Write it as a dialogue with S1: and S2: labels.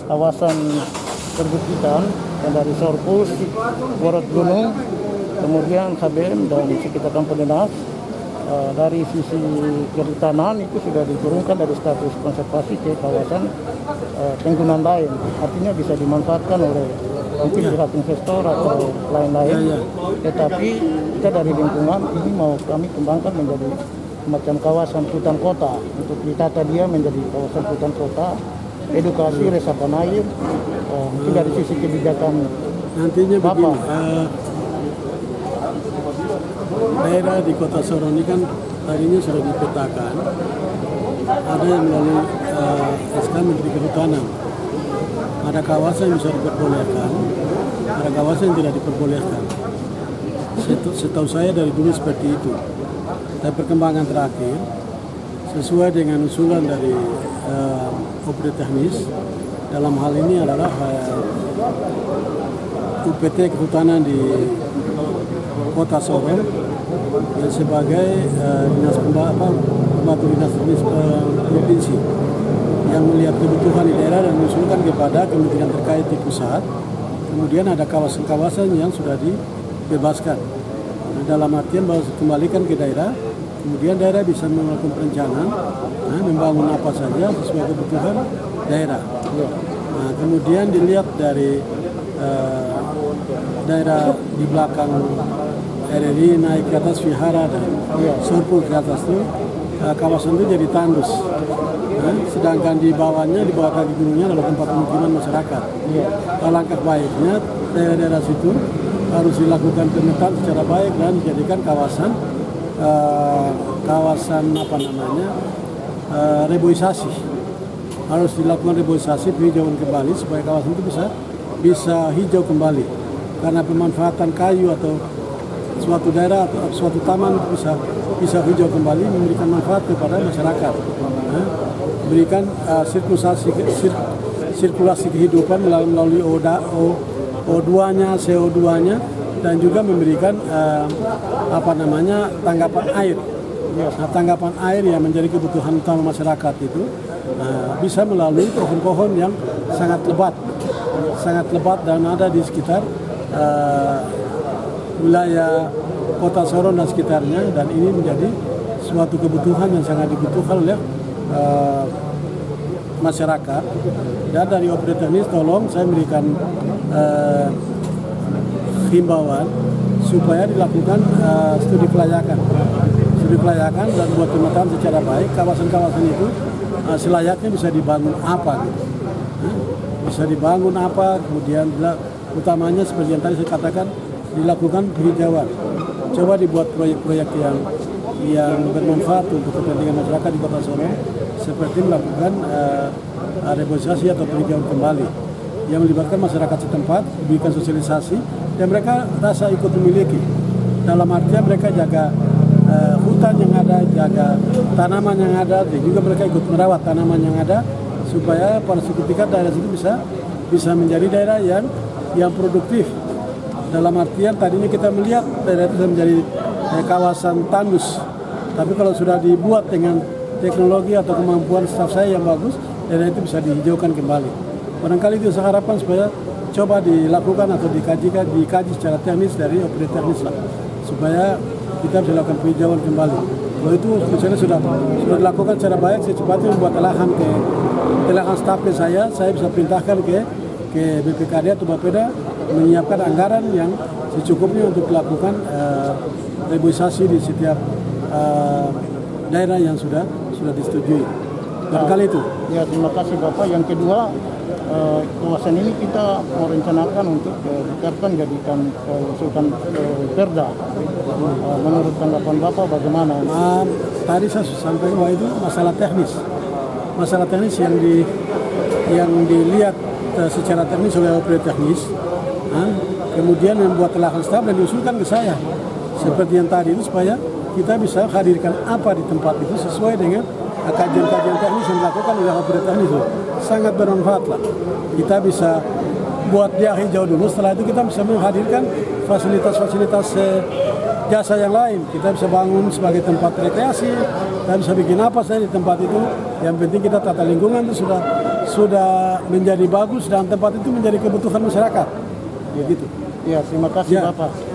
S1: kawasan perbukitan yang dari Sorpus, Borot Gunung, kemudian KBM dan sekitar Kampung Dinas. Dari sisi kehutanan itu sudah diturunkan dari status konservasi ke kawasan penggunaan lain. Artinya bisa dimanfaatkan oleh mungkin pihak investor atau lain-lain. Tetapi kita dari lingkungan ini mau kami kembangkan menjadi semacam kawasan hutan kota. Untuk ditata dia menjadi kawasan hutan kota, edukasi, resapan air, mungkin dari sisi kebijakan
S2: nantinya
S1: Bapak.
S2: Begini, daerah di Kota Sorong ini kan tadinya sudah dipetakan, ada yang melalui SK Menteri Kehutanan, ada kawasan yang bisa diperbolehkan, ada kawasan yang tidak diperbolehkan. Setahu saya dari dulu seperti itu. Dan perkembangan terakhir sesuai dengan usulan dari operator teknis dalam hal ini adalah UPT Kehutanan di Kota Sorong yang sebagai dinas pembantu dinas teknis provinsi yang melihat kebutuhan di daerah dan mengusulkan kepada kementerian terkait di pusat. Kemudian ada kawasan-kawasan yang sudah dibebaskan. Nah, dalam artian bahwa kembalikan ke daerah, kemudian daerah bisa melakukan perencanaan, membangun apa saja sesuai kebutuhan daerah. Nah, kemudian dilihat dari daerah di belakang RRI naik ke atas Vihara dan Sorpus ke atas itu, kawasan itu jadi tandus. Sedangkan di bawahnya, di bawah kaki gunungnya adalah tempat pemukiman masyarakat. Alangkah baiknya daerah-daerah situ harus dilakukan pemetaan secara baik dan dijadikan kawasan reboisasi. Harus dilakukan reboisasi, penghijauan kembali supaya kawasan itu bisa hijau kembali. Karena pemanfaatan kayu atau suatu daerah atau suatu taman bisa hijau kembali, memberikan manfaat kepada masyarakat, memberikan sirkulasi kehidupan melalui O2-nya, CO2-nya, dan juga memberikan tanggapan air. Nah, tanggapan air yang menjadi kebutuhan utama masyarakat itu bisa melalui pohon-pohon yang sangat lebat dan ada di sekitar wilayah Kota Sorong dan sekitarnya, dan ini menjadi suatu kebutuhan yang sangat dibutuhkan oleh masyarakat. Dan dari operator teknis tolong saya memberikan himbauan supaya dilakukan studi kelayakan dan buat pemetaan secara baik kawasan-kawasan itu selayaknya bisa dibangun apa gitu. Bisa dibangun apa, kemudian utamanya seperti yang tadi saya katakan, dilakukan penghijauan. Coba dibuat proyek-proyek yang bermanfaat untuk kepentingan masyarakat di Kota Sorong, seperti melakukan reboisasi atau penghijauan kembali yang melibatkan masyarakat setempat, diberikan sosialisasi, dan mereka rasa ikut memiliki. Dalam artian mereka jaga hutan yang ada, jaga tanaman yang ada, dan juga mereka ikut merawat tanaman yang ada, supaya pada suatu ketika daerah itu bisa menjadi daerah yang produktif. Dalam artian tadinya kita melihat daerah itu sudah menjadi kawasan tandus, tapi kalau sudah dibuat dengan teknologi atau kemampuan staf saya yang bagus, daerah itu bisa dihijaukan kembali. Barangkali itu saya harapkan supaya coba dilakukan atau dikaji secara teknis dari operator teknis lah, supaya kita bisa lakukan penghijauan kembali. Kalau itu misalnya sudah dilakukan secara baik, secepatnya membuat telahan staf ke saya bisa perintahkan ke BPKD atau Bapeda menyiapkan anggaran yang secukupnya untuk melakukan reboisasi di setiap daerah yang sudah disetujui. Barangkali itu.
S1: Ya, terima kasih Bapak. Yang kedua, kawasan ini kita merencanakan untuk ditetapkan jadikan usulkan perda. Menurut tanggapan Bapak bagaimana?
S2: Tadi saya sampaikan bahwa itu masalah teknis yang dilihat secara teknis oleh operator teknis, kemudian membuat telahan staf dan diusulkan ke saya seperti yang tadi itu, supaya kita bisa hadirkan apa di tempat itu sesuai dengan kajian-kajian teknis yang dilakukan oleh operator teknis. Sangat bermanfaat lah. Kita bisa buat dia hijau dulu, setelah itu kita bisa menghadirkan fasilitas-fasilitas jasa yang lain. Kita bisa bangun sebagai tempat rekreasi, kita bisa bikin apa saja di tempat itu. Yang penting kita tata lingkungan itu sudah menjadi bagus dan tempat itu menjadi kebutuhan masyarakat.
S1: Ya.
S2: Begitu.
S1: Ya, terima kasih
S2: Ya.
S1: Bapak.